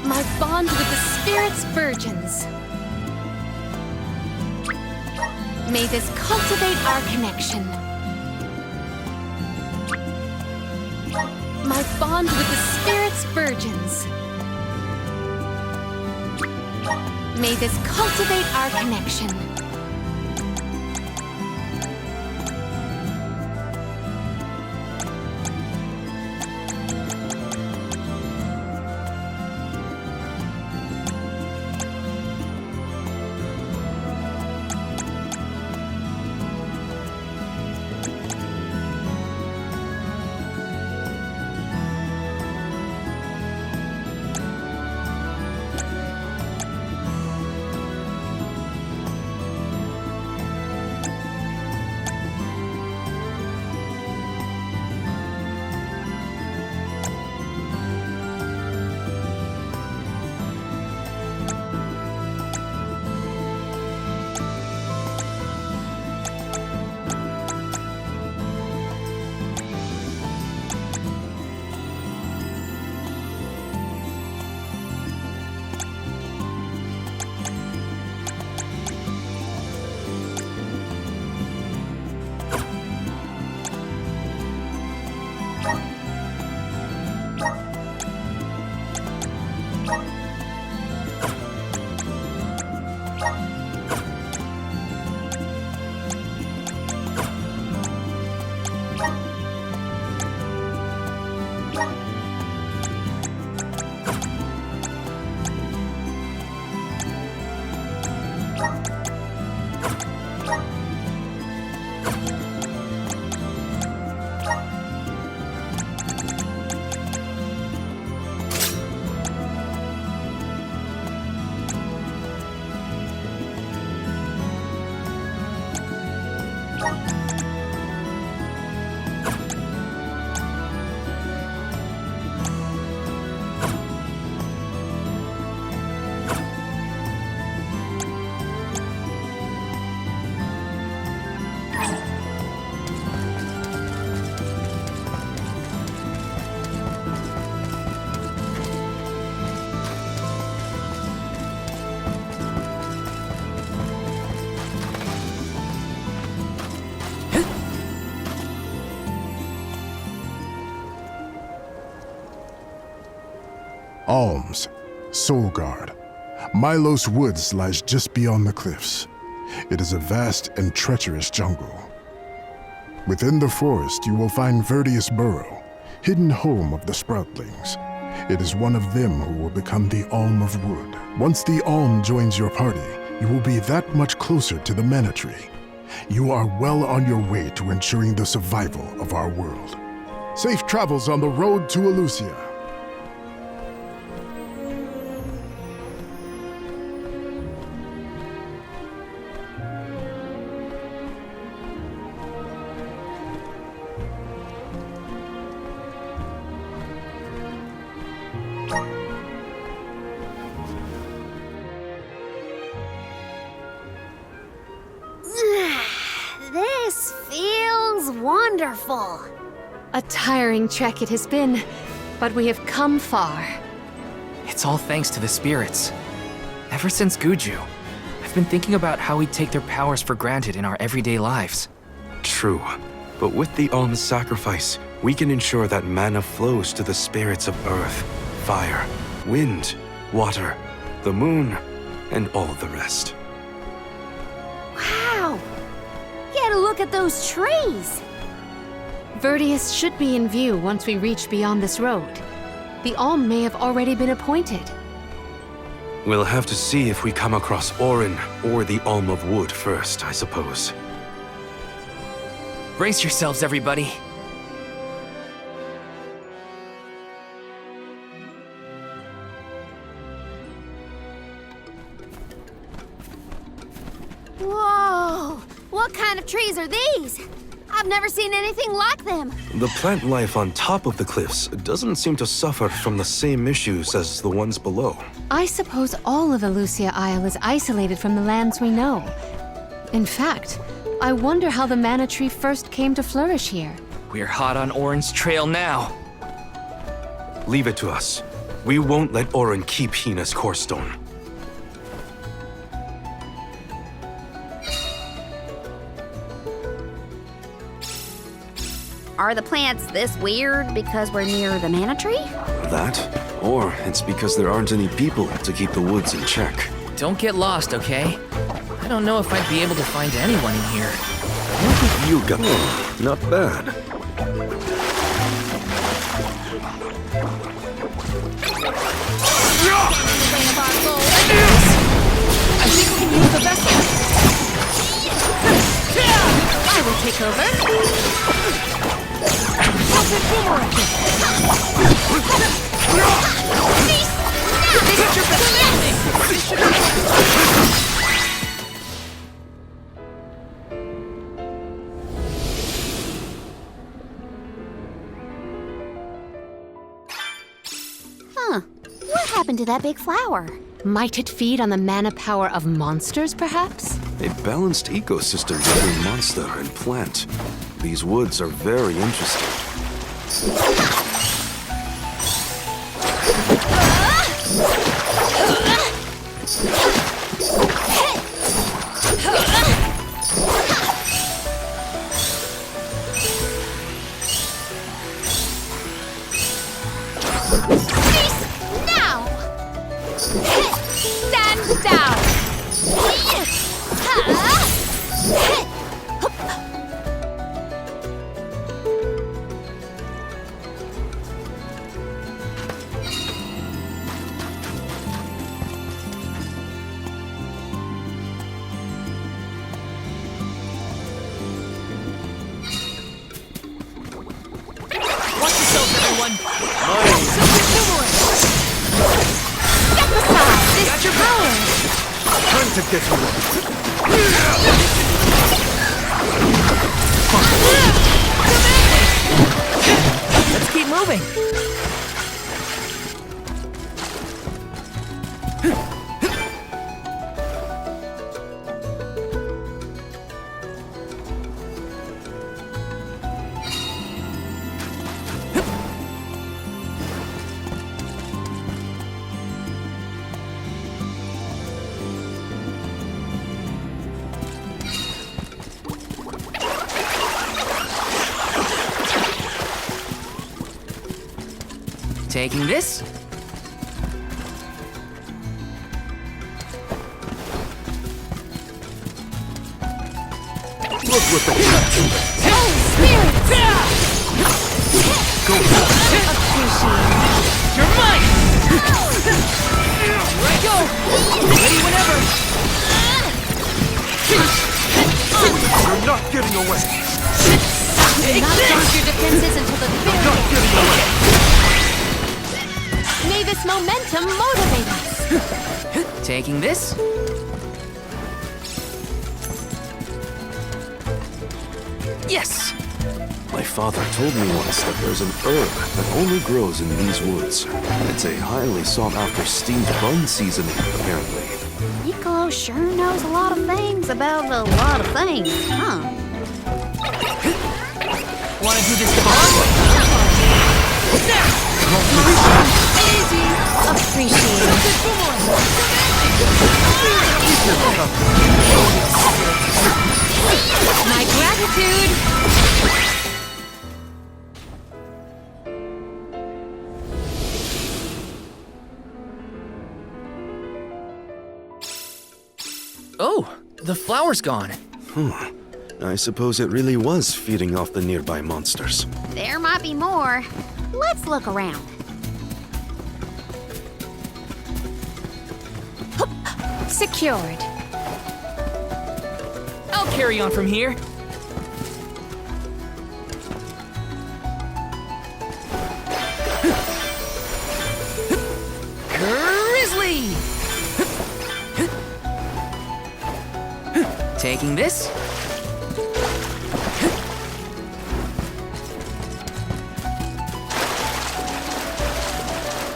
My bond with the Spirit's virgins. May this cultivate our connection. My bond with the Spirit's virgins. May this cultivate our connection. Alms, Soulguard. Milos Woods lies just beyond the cliffs. It is a vast and treacherous jungle. Within the forest, you will find Verdius Burrow, hidden home of the Sproutlings. It is one of them who will become the Alm of Wood. Once the Alm joins your party, you will be that much closer to the Mana Tree. You are well on your way to ensuring the survival of our world. Safe travels on the road to Elusia. wonderful! A tiring trek it has been, but we have come far. It's all thanks to the spirits. Ever since Guju, I've been thinking about how we take their powers for granted in our everyday lives. True, but with the alms sacrifice, we can ensure that mana flows to the spirits of earth, fire, wind, water, the moon, and all the rest. Wow! Get a look at those trees! Verdius should be in view once we reach beyond this road. The Alm may have already been appointed. We'll have to see if we come across Orin or the Alm of Wood first, I suppose. Brace yourselves, everybody. Whoa! What kind of trees are these? I've never seen anything like them. The plant life on top of the cliffs doesn't seem to suffer from the same issues as the ones below. I suppose all of Elusia Isle is isolated from the lands we know. In fact, I wonder how the mana tree first came to flourish here. We're hot on Orin's trail now. Leave it to us. We won't let Orin keep Hina's core stone. Are the plants this weird because we're near the mana tree? That, or it's because there aren't any people to keep the woods in check. Don't get lost, okay? I don't know if I'd be able to find anyone in here. You got not bad. I think we can use the vessel. I will take over. Huh. What happened to that big flower? Might it feed on the mana power of monsters, perhaps? A balanced ecosystem between monster and plant. These woods are very interesting. Now! Stand down! Watch yourselves, everyone! Step aside! This Got your power! Time to get to work. Let's keep moving! Taking this. Look what they got to it. You're mine! Right, go! Ready whenever! You're not getting away. Do not launch your defenses until the very Not getting away. May this momentum motivate us. Taking this. Yes! My father told me once that there's an herb that only grows in these woods. It's a highly sought-after steamed bun seasoning, apparently. Piccolo sure knows a lot of things about a lot of things, huh? wanna do this the hard way? Appreciate it. My gratitude. Oh, the flower's gone. I suppose it really was feeding off the nearby monsters. There might be more. Let's look around. Secured. I'll carry on from here. Grizzly! Taking this.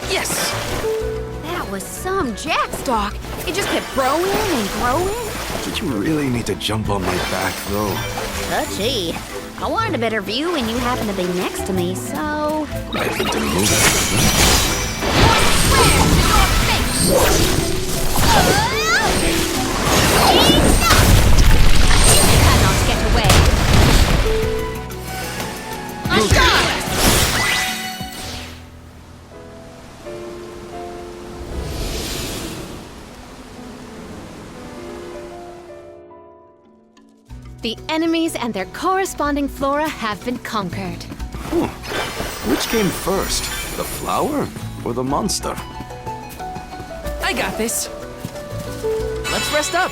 Yes! That was some jackstock. It just kept growing and growing. Did you really need to jump on my back, though? Gee, I wanted a better view when you happened to be next to me, so... I didn't know that. Cannot get away. I'm done. The enemies and their corresponding flora have been conquered. Which came first, the flower or the monster? I got this. Let's rest up.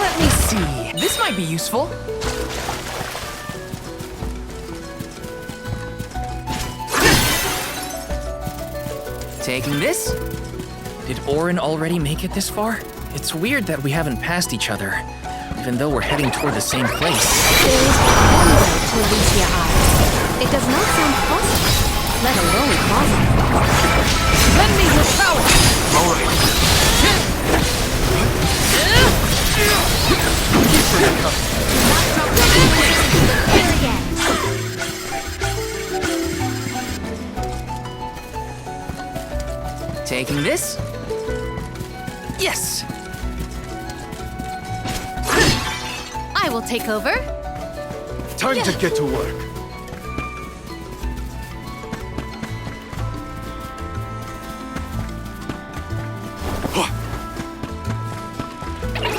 Let me see. This might be useful. Taking this. Did Orin already make it this far? It's weird that we haven't passed each other, even though we're heading toward the same place. There is one way to Lucia Isles. It does not sound possible, let alone plausible. Lend me your power! All right. Here again. Taking this. Yes! I will take over. Time to get to work.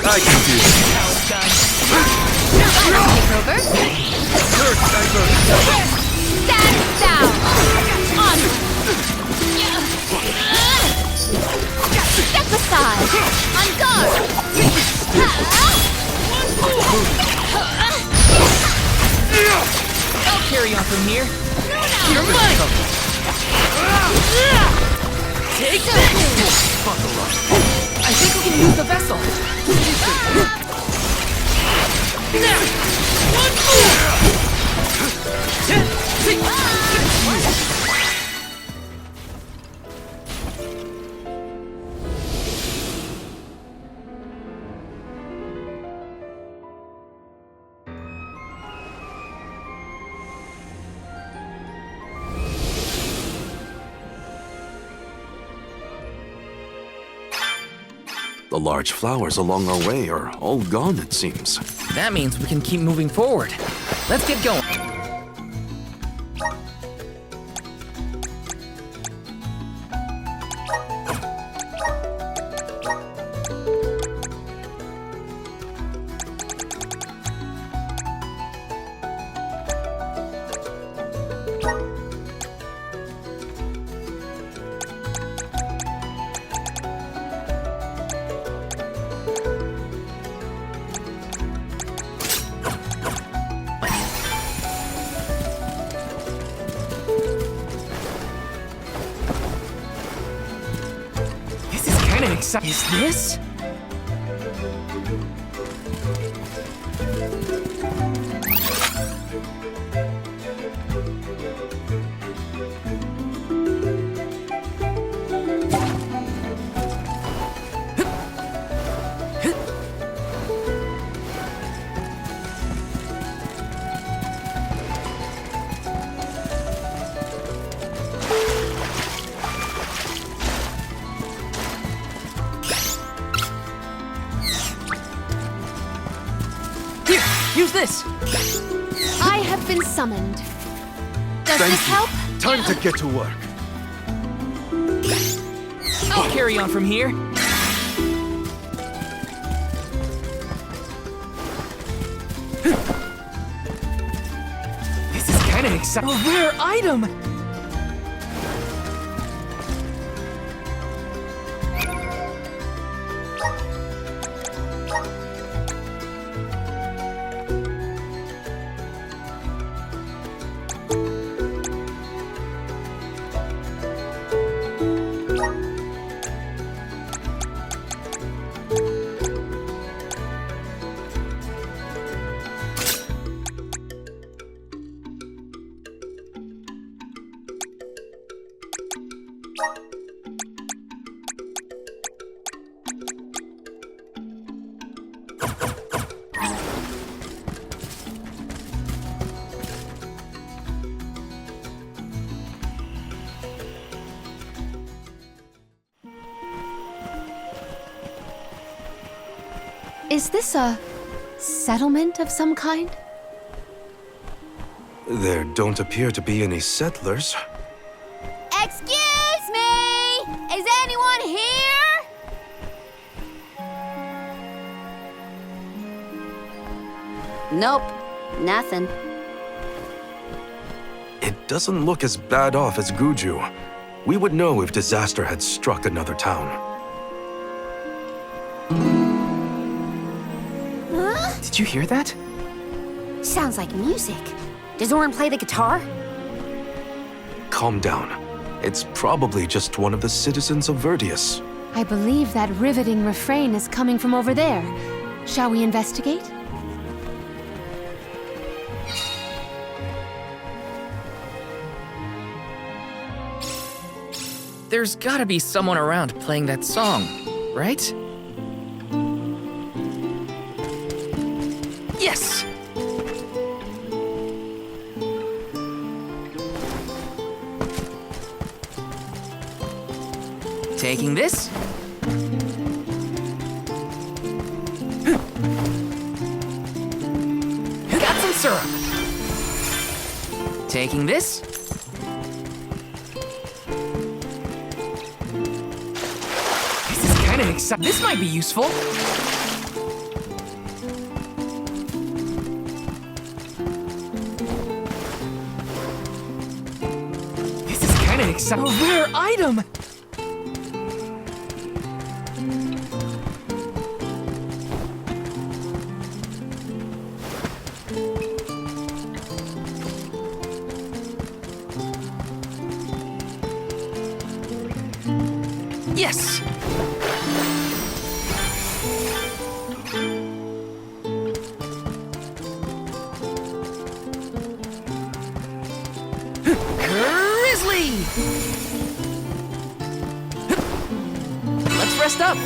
I can do this. I will take over. Stand down. On. Step aside. On guard. I'll carry on from here. You're mine! Take this! Buckle up. I think we can use the vessel. The large flowers along our way are all gone, it seems. That means we can keep moving forward. Let's get going. Is this? Use this! I have been summoned. Does Thank this you. help? Time to get to work. I'll carry on from here. This is kinda exciting. A rare item! Is this a settlement of some kind? There don't appear to be any settlers. Excuse me! Is anyone here? Nope, nothing. It doesn't look as bad off as Guju. We would know if disaster had struck another town. Huh? Did you hear that? Sounds like music. Does Orin play the guitar? Calm down. It's probably just one of the citizens of Verdius. I believe that riveting refrain is coming from over there. Shall we investigate? There's gotta be someone around playing that song, right? Yes! Taking this? Got some syrup. Taking this? This is kinda exciting. This might be useful. This is kinda exciting. A rare item! Yes! Grizzly! Let's rest up.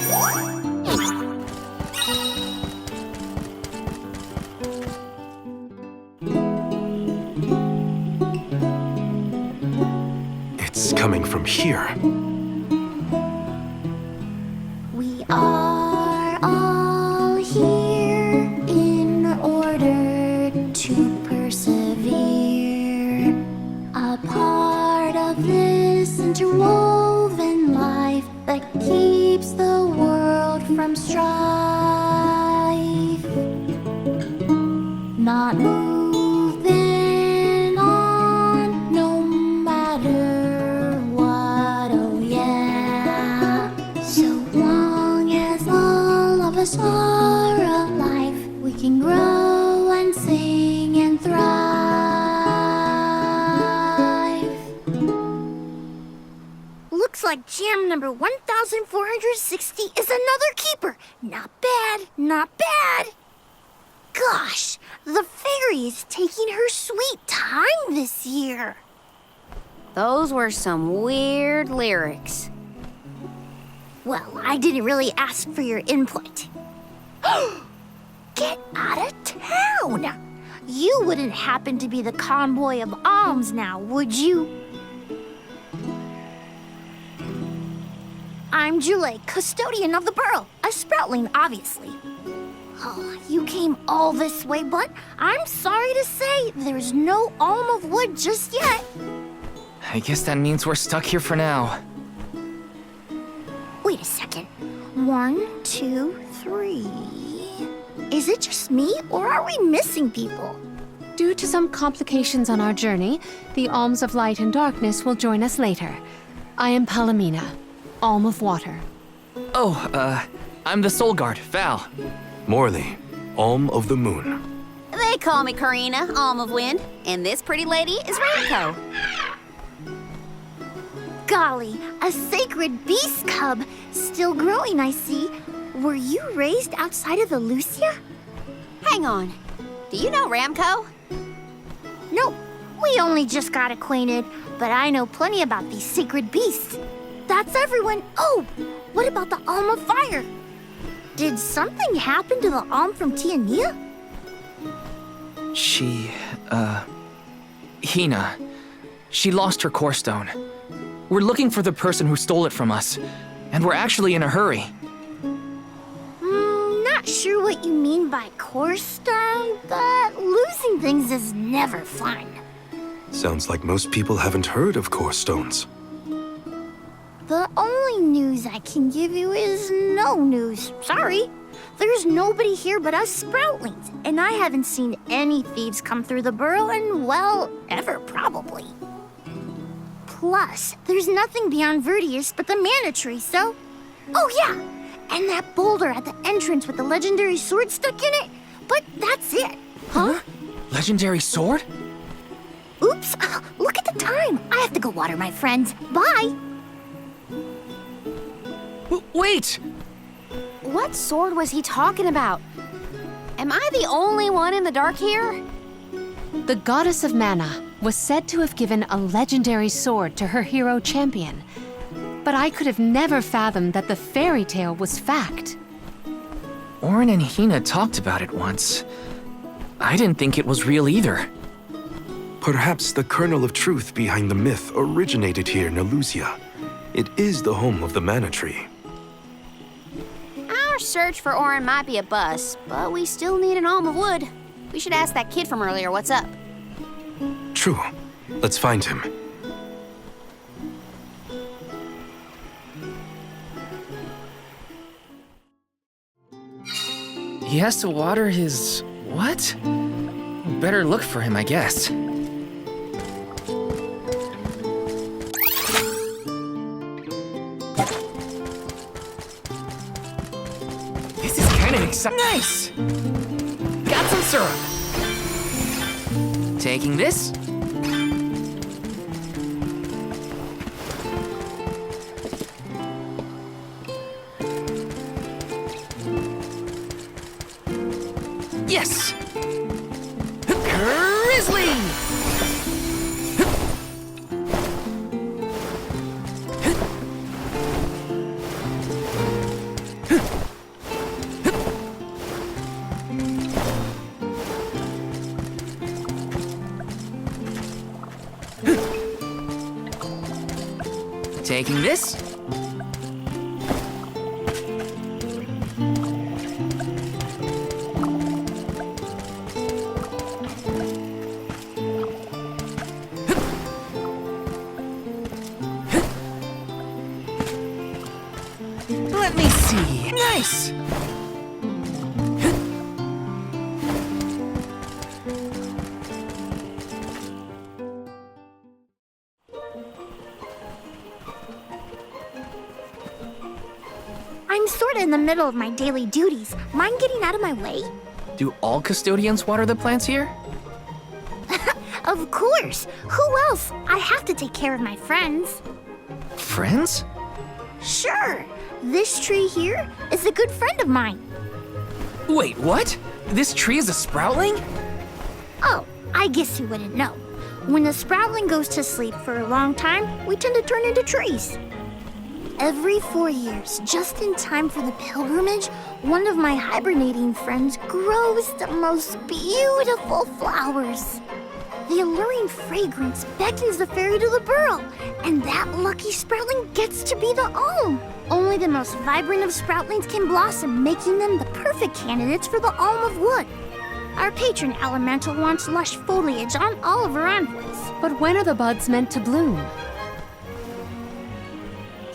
It's coming from here. We are all here in order to persevere. A part of this interwoven life that keeps the world from strife. Not moving on, no matter what, oh yeah. So long as all of us are alive, we can grow and sing and thrive. Looks like jam number 1460 is another keeper. Not bad, not bad. Gosh, the fairy is taking her sweet time this year. Those were some weird lyrics. Well, I didn't really ask for your input. Get out of town! You wouldn't happen to be the convoy of alms now, would you? I'm Julei, custodian of the Pearl, a sproutling, obviously. Oh, you came all this way, but I'm sorry to say there's no alm of wood just yet. I guess that means we're stuck here for now. Wait a second. 1, 2, 3. Is it just me, or are we missing people? Due to some complications on our journey, the Alms of Light and Darkness will join us later. I am Palomina, Alm of Water. Oh, I'm the Soul Guard, Val. Morley, Alm of the Moon. They call me Karina, Alm of Wind, and this pretty lady is Ramco. Golly, a sacred beast cub. Still growing, I see. Were you raised outside of Elusia? Hang on. Do you know Ramco? Nope, we only just got acquainted, but I know plenty about these sacred beasts. That's everyone. Oh, what about the Alm of Fire? Did something happen to the Alm from Tiania? Hina. She lost her core stone. We're looking for the person who stole it from us, and we're actually in a hurry. Not sure what you mean by core stone, but losing things is never fun. Sounds like most people haven't heard of core stones. The only news I can give you is no news. Sorry. There's nobody here but us Sproutlings, and I haven't seen any thieves come through the burrow in, well, ever probably. Plus, there's nothing beyond Vertius but the mana tree, so... Oh yeah, and that boulder at the entrance with the legendary sword stuck in it, but that's it. Huh? Legendary sword? Oops, look at the time. I have to go water my friends. Bye. Wait! What sword was he talking about? Am I the only one in the dark here? The goddess of mana was said to have given a legendary sword to her hero champion. But I could have never fathomed that the fairy tale was fact. Orin and Hina talked about it once. I didn't think it was real either. Perhaps the kernel of truth behind the myth originated here in Elusia. It is the home of the mana tree. Our search for Orin might be a bust, but we still need an alm of wood. We should ask that kid from earlier what's up. True. Let's find him. He has to water his... what? Better look for him, I guess. This is kind of exciting. Nice! Got some syrup. Taking this. Yes! Grizzly! Taking this. Let me see. Nice! I'm sorta in the middle of my daily duties. Mind getting out of my way? Do all custodians water the plants here? Of course. Who else? I have to take care of my friends. Friends? Sure. This tree here is a good friend of mine. Wait, what? This tree is a sproutling? Oh, I guess you wouldn't know. When the sproutling goes to sleep for a long time, we tend to turn into trees. Every 4 years, just in time for the pilgrimage, one of my hibernating friends grows the most beautiful flowers. The alluring fragrance beckons the fairy to the burrow, and that lucky sproutling gets to be the alm. Only the most vibrant of sproutlings can blossom, making them the perfect perfect candidates for the Alm of Wood. Our patron elemental wants lush foliage on all of her envoys. But when are the buds meant to bloom?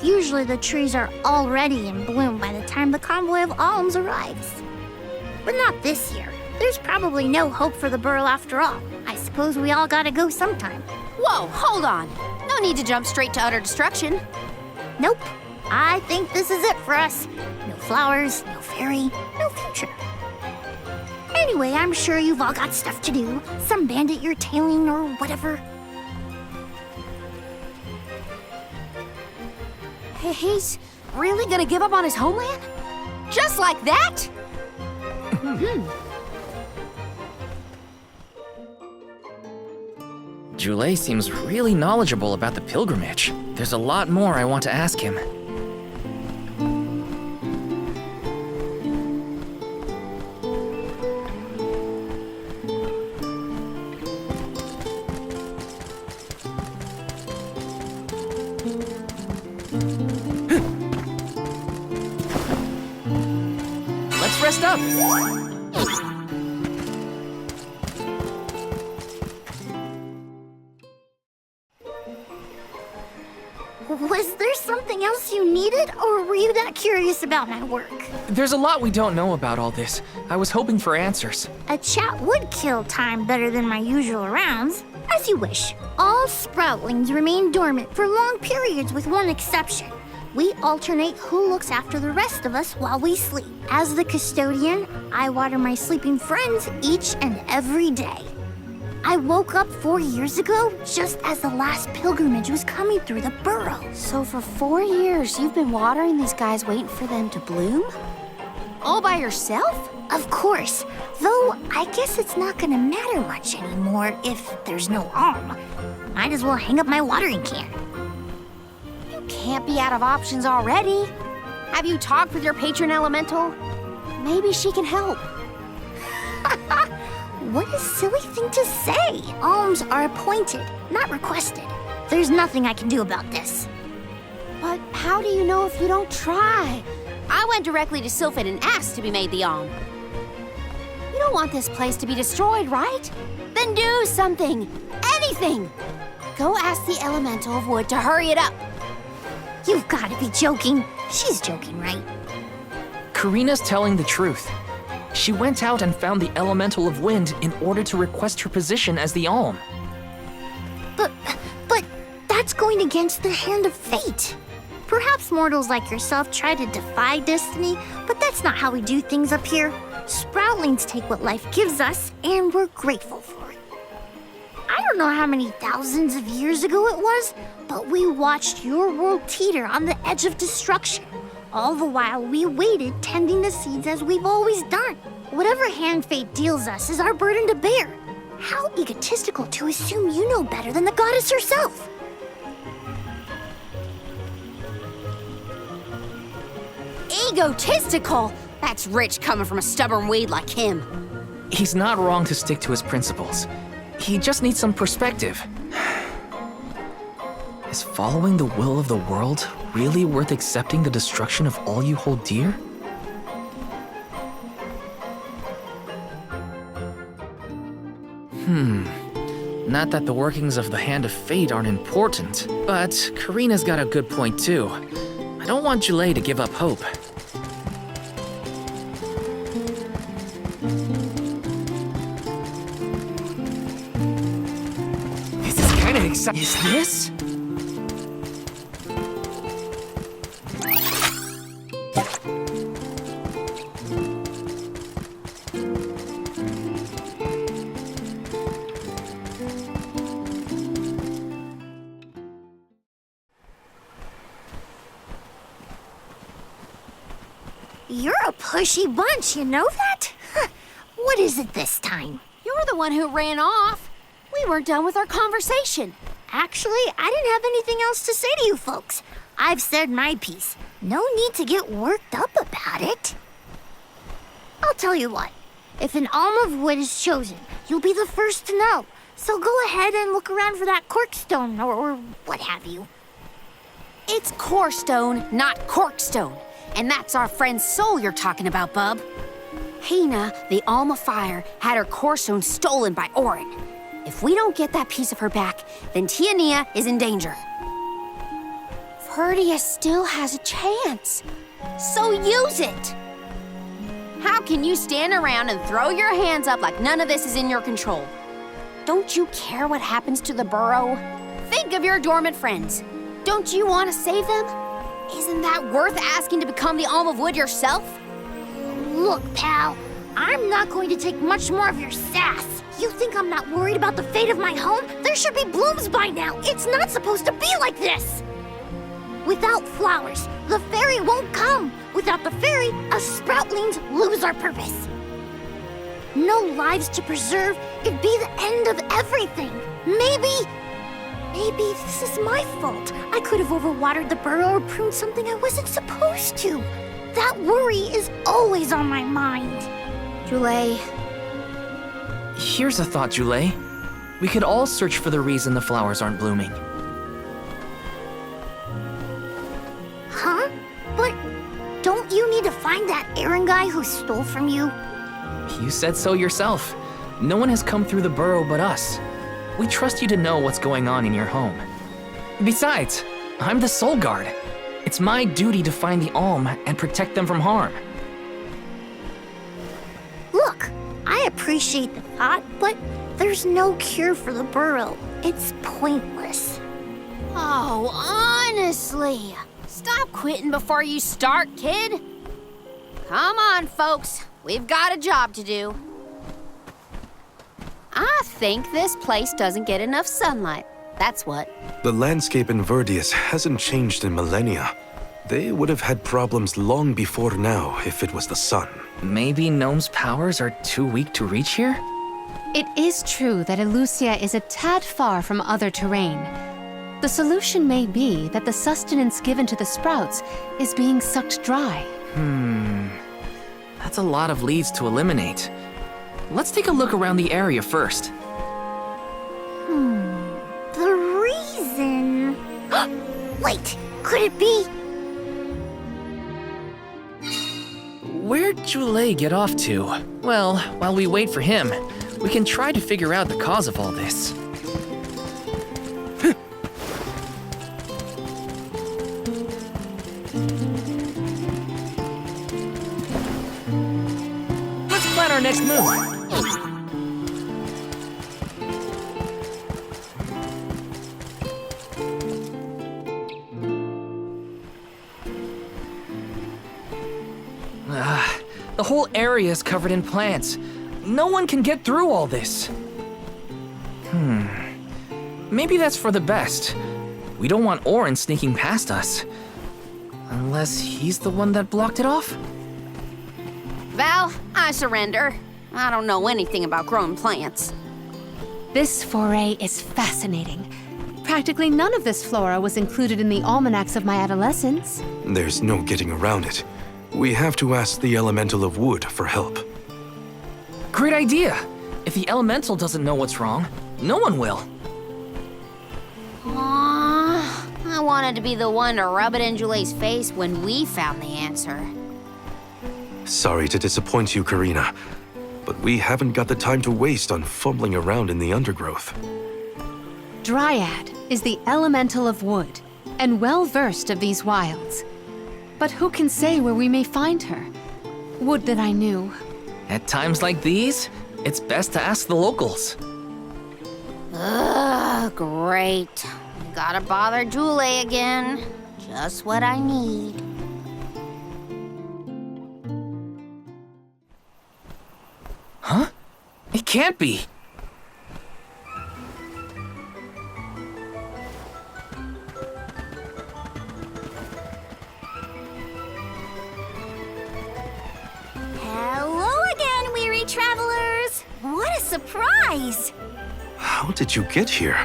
Usually the trees are already in bloom by the time the convoy of alms arrives. But not this year. There's probably no hope for the burrow after all. I suppose we all gotta go sometime. Whoa, hold on. No need to jump straight to utter destruction. Nope. I think this is it for us. No flowers, no fairy, no future. Anyway, I'm sure you've all got stuff to do. Some bandit you're tailing or whatever. He's really gonna give up on his homeland? Just like that? Julei seems really knowledgeable about the pilgrimage. There's a lot more I want to ask him. Let's rest up. Was there something else you needed, or were you that curious about my work? There's a lot we don't know about all this. I was hoping for answers. A chat would kill time better than my usual rounds. As you wish. All sproutlings remain dormant for long periods with one exception. We alternate who looks after the rest of us while we sleep. As the custodian, I water my sleeping friends each and every day. I woke up 4 years ago, just as the last pilgrimage was coming through the burrow. So for 4 years, you've been watering these guys waiting for them to bloom? All by yourself? Of course, though I guess it's not gonna matter much anymore if there's no alm. Might as well hang up my watering can. You can't be out of options already. Have you talked with your patron elemental? Maybe she can help. What a silly thing to say. Alms are appointed, not requested. There's nothing I can do about this. But how do you know if you don't try? I went directly to Sylphin and asked to be made the alm. You don't want this place to be destroyed, right? Then do something. Anything. Go ask the elemental of wood to hurry it up. You've got to be joking. She's joking, right? Karina's telling the truth. She went out and found the elemental of wind in order to request her position as the alm. But that's going against the hand of fate. Perhaps mortals like yourself try to defy destiny, but that's not how we do things up here. Sproutlings take what life gives us, and we're grateful for it. I don't know how many thousands of years ago it was, but we watched your world teeter on the edge of destruction. All the while we waited, tending the seeds as we've always done. Whatever hand fate deals us is our burden to bear. How egotistical to assume you know better than the goddess herself. Egotistical? That's rich coming from a stubborn weed like him. He's not wrong to stick to his principles. He just needs some perspective. Is following the will of the world really worth accepting the destruction of all you hold dear? Not that the workings of the Hand of Fate aren't important, but Karina's got a good point too. I don't want Julei to give up hope. This is kind of exciting. Is this? You're a pushy bunch, you know that? What is it this time? You're the one who ran off. We weren't done with our conversation. Actually, I didn't have anything else to say to you folks. I've said my piece. No need to get worked up about it. I'll tell you what. If an alm of wood is chosen, you'll be the first to know. So go ahead and look around for that corkstone or what have you. It's corestone, not corkstone. And that's our friend's soul you're talking about, bub. Hina, the Alma Fire, had her core stone stolen by Orin. If we don't get that piece of her back, then Tiania is in danger. Verdia still has a chance, so use it! How can you stand around and throw your hands up like none of this is in your control? Don't you care what happens to the burrow? Think of your dormant friends. Don't you want to save them? Isn't that worth asking to become the Alm of Wood yourself? Look, pal, I'm not going to take much more of your sass. You think I'm not worried about the fate of my home? There should be blooms by now. It's not supposed to be like this. Without flowers, the fairy won't come. Without the fairy, us sproutlings lose our purpose. No lives to preserve, it'd be the end of everything. Maybe this is my fault. I could have overwatered the burrow or pruned something I wasn't supposed to. That worry is always on my mind. Julei, Here's a thought, Julei. We could all search for the reason the flowers aren't blooming. Huh? But don't you need to find that Aaron guy who stole from you? You said so yourself. No one has come through the burrow but us. We trust you to know what's going on in your home. Besides, I'm the Soul Guard. It's my duty to find the Alm and protect them from harm. Look, I appreciate the thought, but there's no cure for the burrow. It's pointless. oh, honestly. Stop quitting before you start, kid. Come on, folks. We've got a job to do. I think this place doesn't get enough sunlight. That's what. The landscape in Verdius hasn't changed in millennia. They would have had problems long before now if it was the sun. Maybe Gnome's powers are too weak to reach here? It is true that Elusia is a tad far from other terrain. The solution may be that the sustenance given to the sprouts is being sucked dry. That's a lot of leads to eliminate. Let's take a look around the area first. The reason... Wait, could it be? Where'd Julei get off to? Well, while we wait for him, we can try to figure out the cause of all this. Let's plan our next move. The whole area is covered in plants. No one can get through all this. Maybe that's for the best. We don't want Orin sneaking past us. Unless he's the one that blocked it off? Val, I surrender. I don't know anything about growing plants. This foray is fascinating. Practically none of this flora was included in the almanacs of my adolescence. There's no getting around it. We have to ask the Elemental of Wood for help. Great idea! If the elemental doesn't know what's wrong, no one will. Aww, I wanted to be the one to rub it in Julei's face when we found the answer. Sorry to disappoint you, Karina, but we haven't got the time to waste on fumbling around in the undergrowth. Dryad is the elemental of wood, and well-versed of these wilds. But who can say where we may find her? Would that I knew. At times like these, it's best to ask the locals. Ugh, great. Gotta bother Julei again. Just what I need. Huh? It can't be. Hello again, weary travelers! What a surprise! How did you get here?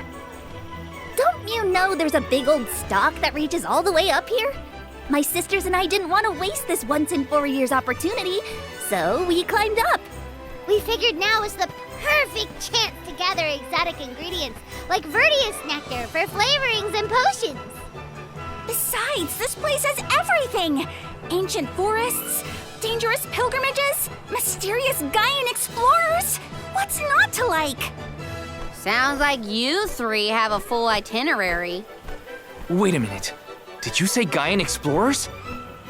Don't you know there's a big old stalk that reaches all the way up here? My sisters and I didn't want to waste this once in 4 years opportunity, so we climbed up. We figured now was the perfect chance to gather exotic ingredients like Verdius nectar for flavorings and potions. Besides, this place has everything! Ancient forests, dangerous pilgrimages, mysterious Gaian explorers. What's not to like? Sounds like you three have a full itinerary. Wait a minute. Did you say Gaian explorers?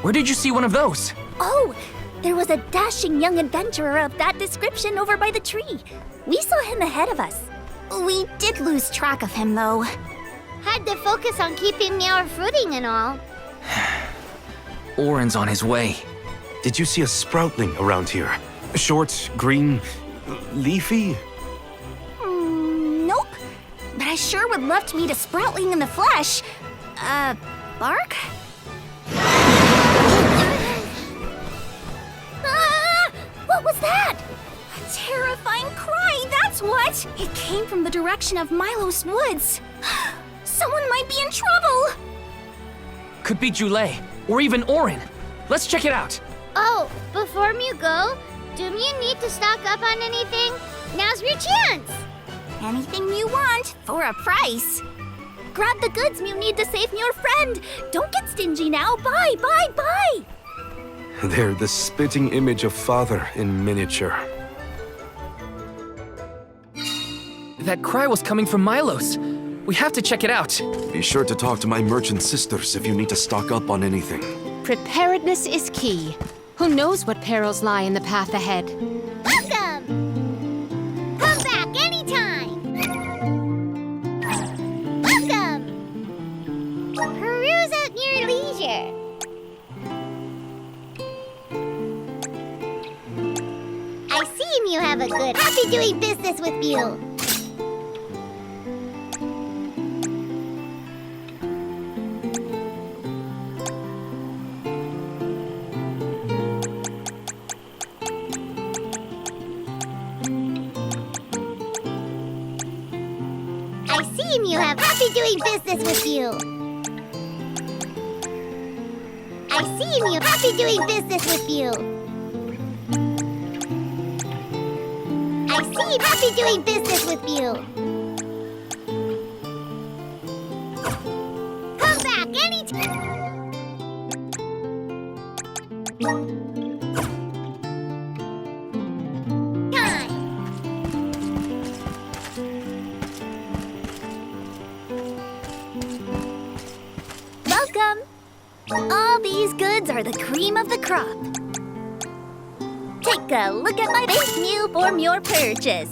Where did you see one of those? Oh, there was a dashing young adventurer of that description over by the tree. We saw him ahead of us. We did lose track of him, though. Had to focus on keeping our footing and all. Orin's on his way. Did you see a sproutling around here? Short, green, leafy? Nope. But I sure would love to meet a sproutling in the flesh. Bark? What was that? A terrifying cry, that's what! It came from the direction of Milos Woods. Someone might be in trouble! Could be Julei, or even Orin. Let's check it out. Oh, before you go, do you need to stock up on anything? Now's your chance! Anything you want, for a price. Grab the goods you need to save your friend. Don't get stingy now. Buy, buy, buy! They're the spitting image of Father in miniature. That cry was coming from Milos. We have to check it out. Be sure to talk to my merchant sisters if you need to stock up on anything. Preparedness is key. Who knows what perils lie in the path ahead? Welcome! Come back anytime! Welcome! Peruse at your leisure. I see you have a good happy doing business with you. You have happy doing business with you. I see you happy doing business with you. I see you happy doing business with you. Come back anytime. Welcome! All these goods are the cream of the crop. Take a look at my base meal for your purchase.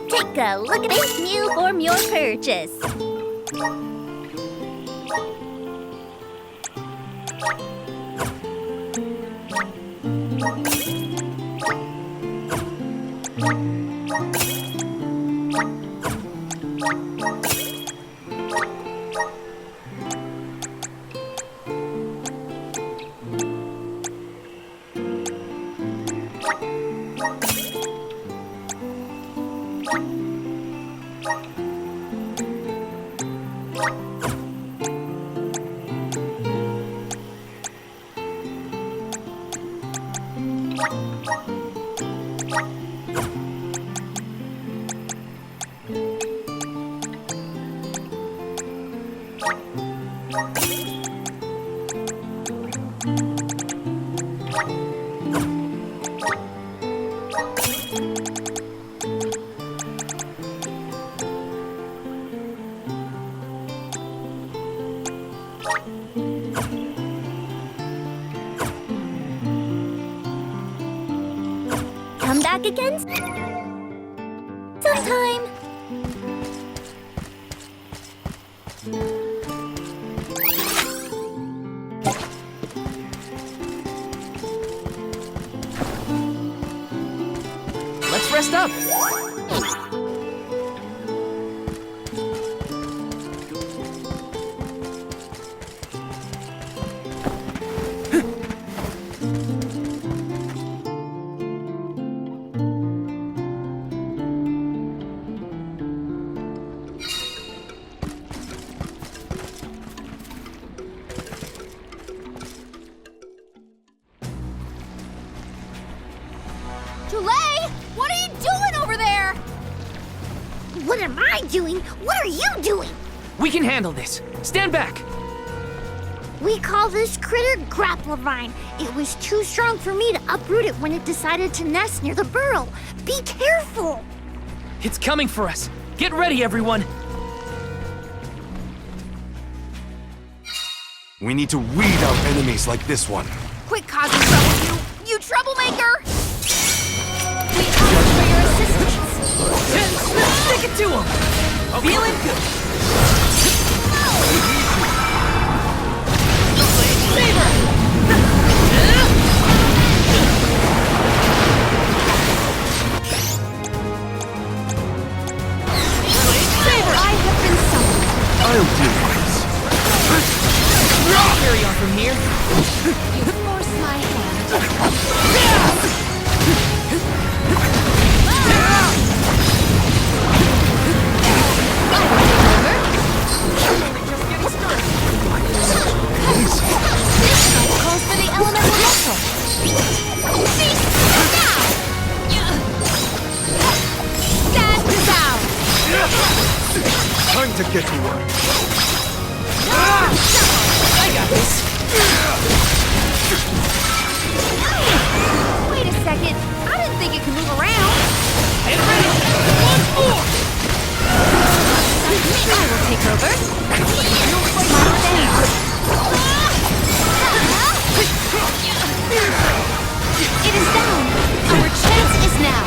Take a look at base meal for your purchase. Come back again sometime. Let's rest up. Julei, what are you doing over there? What am I doing? What are you doing? We can handle this. Stand back. We call this critter Grapplevine. It was too strong for me to uproot it when it decided to nest near the burrow. Be careful! It's coming for us. Get ready, everyone. We need to weed out enemies like this one. Quit causing trouble, you troublemaker! We ask for your assistance. Stick it to him! Feeling good. Saber! I have been summoned. I'll do I'll carry on from here. You force my hand. Calls for the elemental muscle. Stand down! Time to get to work. I got this. Wait a second. I didn't think it could move around. Get ready. One more. I will take over. My stand. It is down. Our chance is now.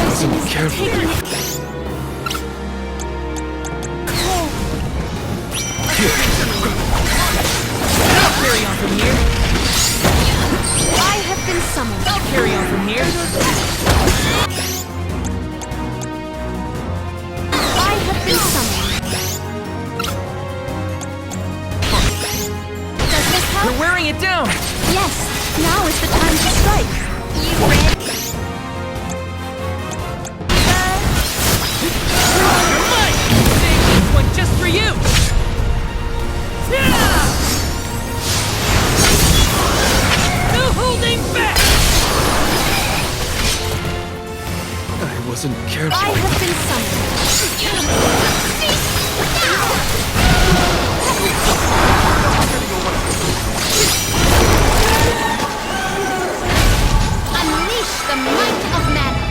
Listen carefully. I'll carry on from here. I have been summoned. I'll carry on from here. I have been summoned. Does this help? We're wearing it down. Yes, now is the time to strike. You ready? You're mine. Save this one just for you. No holding back. I wasn't careful. I have been summoned. Unleash the might of mana.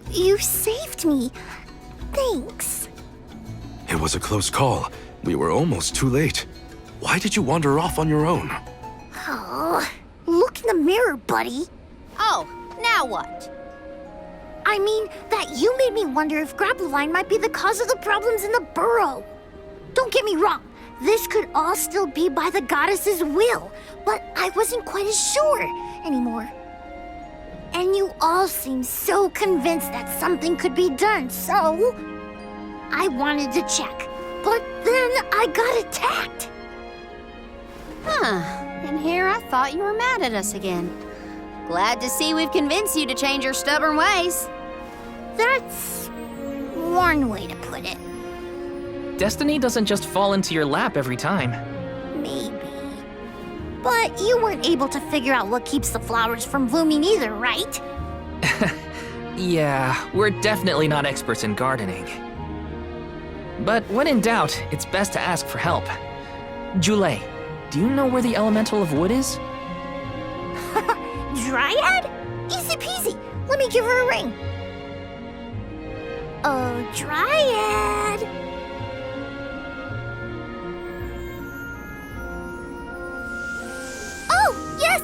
You saved me. Thanks. It was a close call. We were almost too late. Why did you wander off on your own? Oh, look in the mirror, buddy. Oh, now what? I mean, that you made me wonder if Grapplevine might be the cause of the problems in the burrow. Don't get me wrong, this could all still be by the goddess's will, but I wasn't quite as sure anymore. And you all seem so convinced that something could be done, so I wanted to check. But then I got attacked. Huh. And here I thought you were mad at us again. Glad to see we've convinced you to change your stubborn ways. That's one way to put it. Destiny doesn't just fall into your lap every time. Maybe. But you weren't able to figure out what keeps the flowers from blooming either, right? Yeah, we're definitely not experts in gardening. But when in doubt, it's best to ask for help. Julei, do you know where the elemental of wood is? Dryad? Easy peasy. Let me give her a ring. Oh, Dryad. Oh, yes,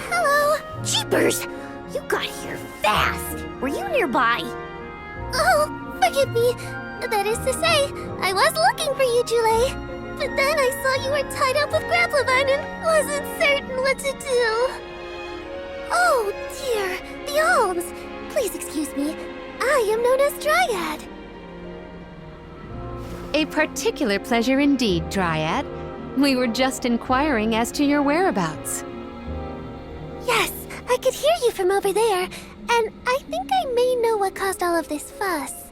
hello. Jeepers, you got here fast. Were you nearby? Oh, forgive me. That is to say, I was looking for you, Julei. But then I saw you were tied up with Grapplevine and wasn't certain what to do. Oh, dear, the alms. Please excuse me. I am known as Dryad. A particular pleasure indeed, Dryad. We were just inquiring as to your whereabouts. Yes, I could hear you from over there, and I think I may know what caused all of this fuss.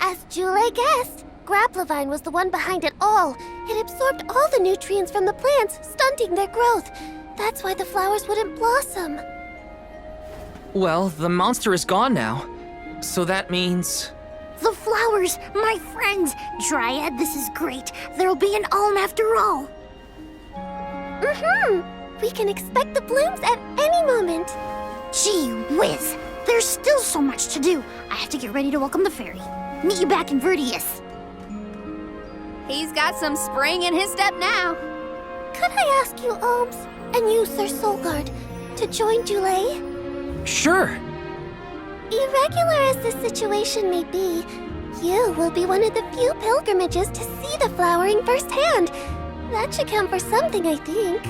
As Julei guessed, Grapplevine was the one behind it all. It absorbed all the nutrients from the plants, stunting their growth. That's why the flowers wouldn't blossom. Well, the monster is gone now. So that means... The flowers, my friends! Dryad, this is great. There'll be an alm after all. We can expect the blooms at any moment. Gee whiz! There's still so much to do. I have to get ready to welcome the fairy. Meet you back in Vertius. He's got some spring in his step now. Could I ask you, Alms, and you, Sir Soulguard, to join Julei? Sure. Irregular as this situation may be, you will be one of the few pilgrimages to see the flowering firsthand. That should count for something, I think.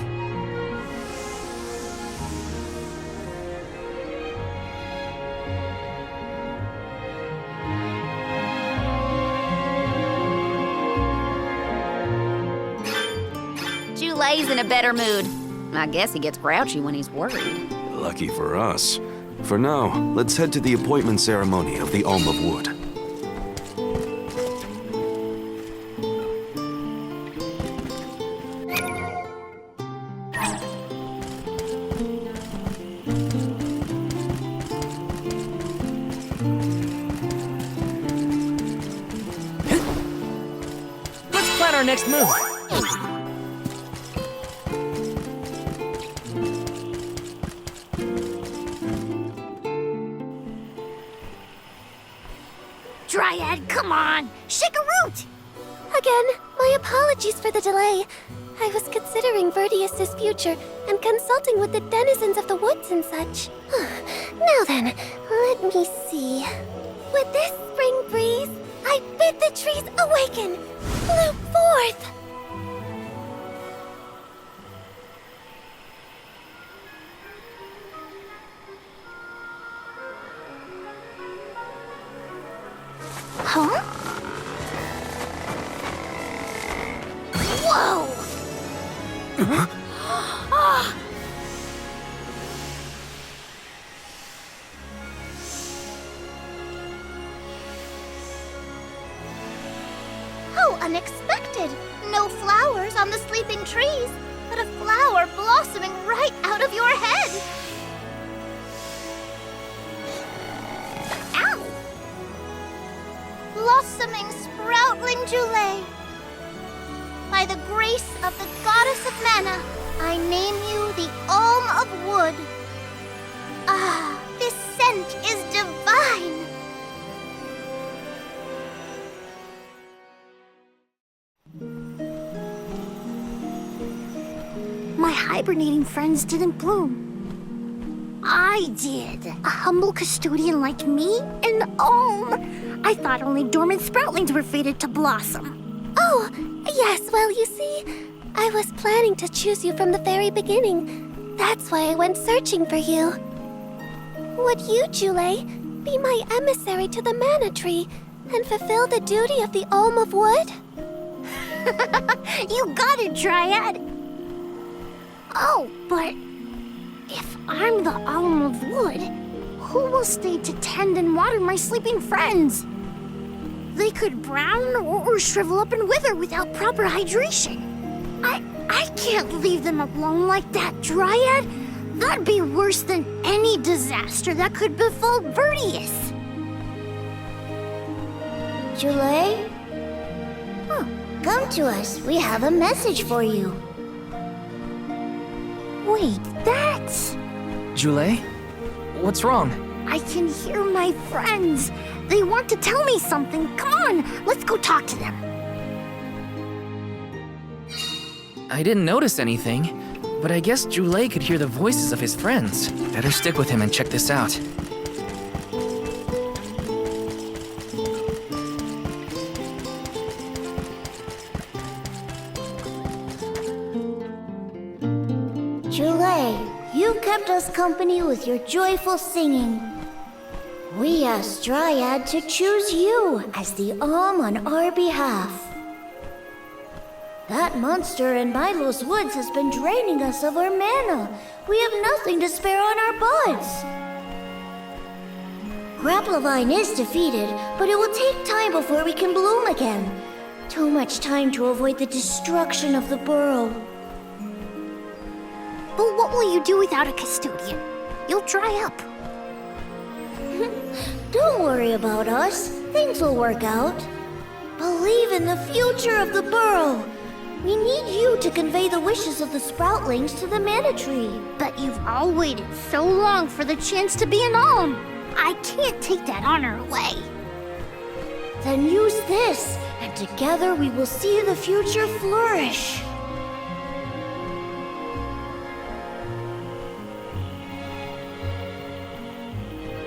Julei's in a better mood. I guess he gets grouchy when he's worried. Lucky for us. For now, let's head to the appointment ceremony of the Alm of Wood. Let's plan our next move. Dryad, come on! Shake a root! Again, my apologies for the delay. I was considering Vertius's future and consulting with the denizens of the woods and such. Now then, let me see. With this spring breeze, I bid the trees awaken, bloom forth. Huh? Whoa! How unexpected! No flowers on the sleeping trees, but a flower blossoming right out of your head! Ow! Blossoming sproutling Julei. By the grace of the goddess of mana, I name you the Alm of Wood. Ah, this scent is divine! My hibernating friends didn't bloom. I did. A humble custodian like me? An alm? I thought only dormant sproutlings were fated to blossom. Oh, yes, well, you see, I was planning to choose you from the very beginning. That's why I went searching for you. Would you, Julei, be my emissary to the mana tree and fulfill the duty of the Alm of Wood? You got it, Dryad! Oh, but if I'm the Alm of Wood, who will stay to tend and water my sleeping friends? They could brown or shrivel up and wither without proper hydration. I can't leave them alone like that, Dryad. That'd be worse than any disaster that could befall Vertius. Julei? Oh, come to us. We have a message for you. Wait, that's... Julei? What's wrong? I can hear my friends. They want to tell me something. Come on, let's go talk to them. I didn't notice anything, but I guess Julei could hear the voices of his friends. Better stick with him and check this out. Julei, you kept us company with your joyful singing. we asked Dryad to choose you as the on our behalf. That monster in Milo's woods has been draining us of our mana. We have nothing to spare on our buds. Grapplovine is defeated, but it will take time before we can bloom again. Too much time to avoid the destruction of the burrow. But what will you do without a custodian? You'll dry up. Don't worry about us. Things will work out. Believe in the future of the burrow. We need you to convey the wishes of the sproutlings to the mana tree. But you've all waited so long for the chance to be an alm. I can't take that honor away. Then use this, and together we will see the future flourish.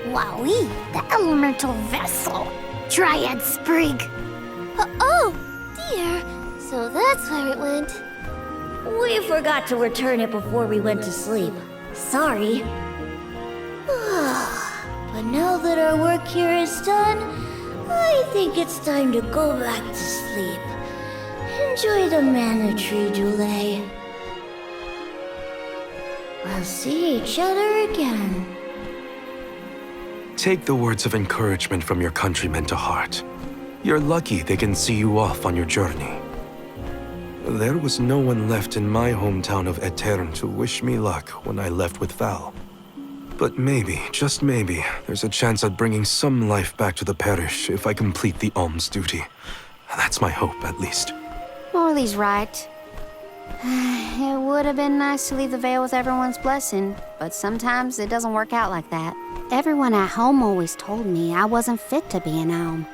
Wowie, the elemental vessel. Dryad Sprig. Oh, dear. So that's where it went. We forgot to return it before we went to sleep. Sorry. But now that our work here is done, I think it's time to go back to sleep. Enjoy the mana tree, Julei. We'll see each other again. Take the words of encouragement from your countrymen to heart. You're lucky they can see you off on your journey. There was no one left in my hometown of Etern to wish me luck when I left with Val. But maybe, just maybe, there's a chance at bringing some life back to the parish if I complete the alms duty. That's my hope, at least. Morley's right. It would have been nice to leave the veil with everyone's blessing, but sometimes it doesn't work out like that. Everyone at home always told me I wasn't fit to be an alm.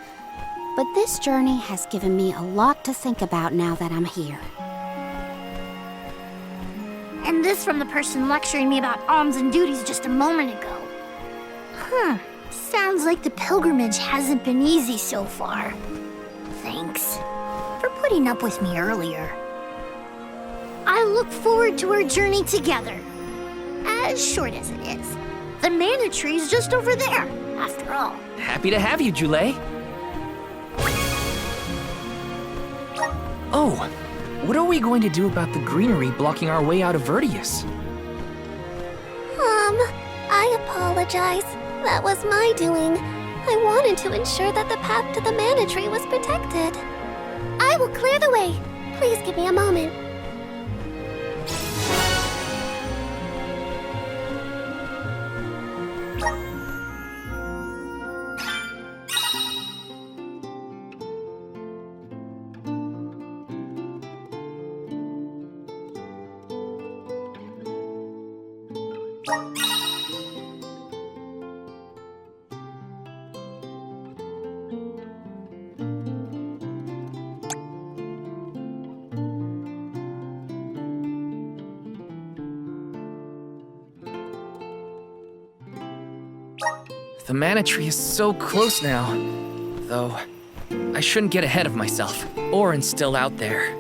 But this journey has given me a lot to think about now that I'm here. And this from the person lecturing me about alms and duties just a moment ago. Sounds like the pilgrimage hasn't been easy so far. Thanks for putting up with me earlier. I look forward to our journey together. As short as it is. The mana tree's just over there, after all. Happy to have you, Julei. Oh, what are we going to do about the greenery blocking our way out of Vertius? I apologize. That was my doing. I wanted to ensure that the path to the mana tree was protected. I will clear the way. Please give me a moment. The mana tree is so close now. Though, I shouldn't get ahead of myself, or instill out there.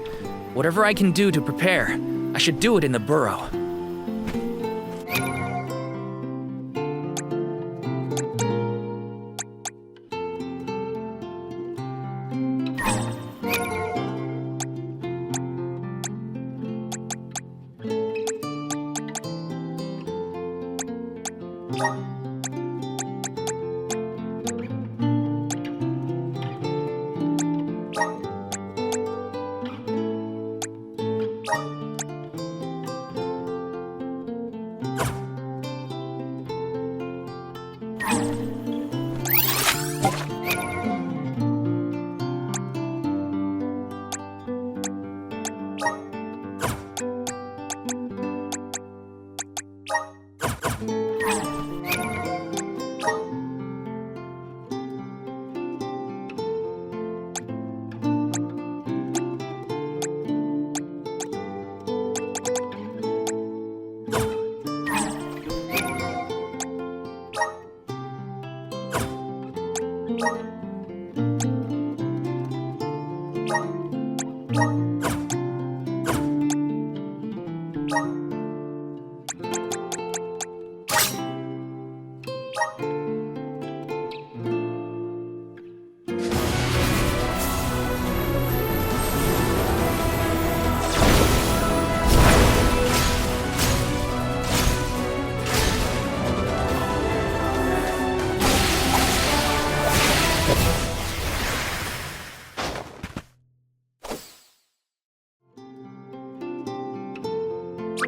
Whatever I can do to prepare, I should do it in the burrow.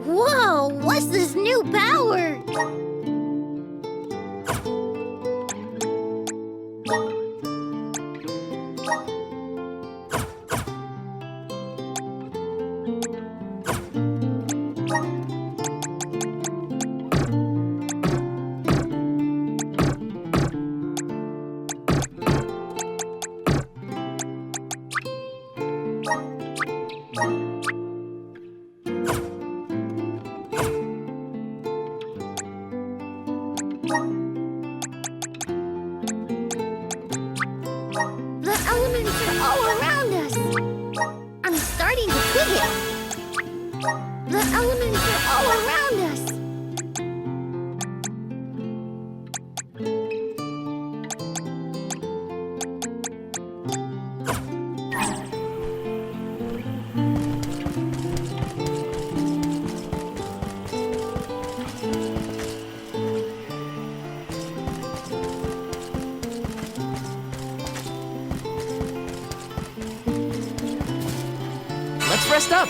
Whoa, what's this new power? The elements are all around us. I'm starting to feel it. The elements are all around us. Let's rest up.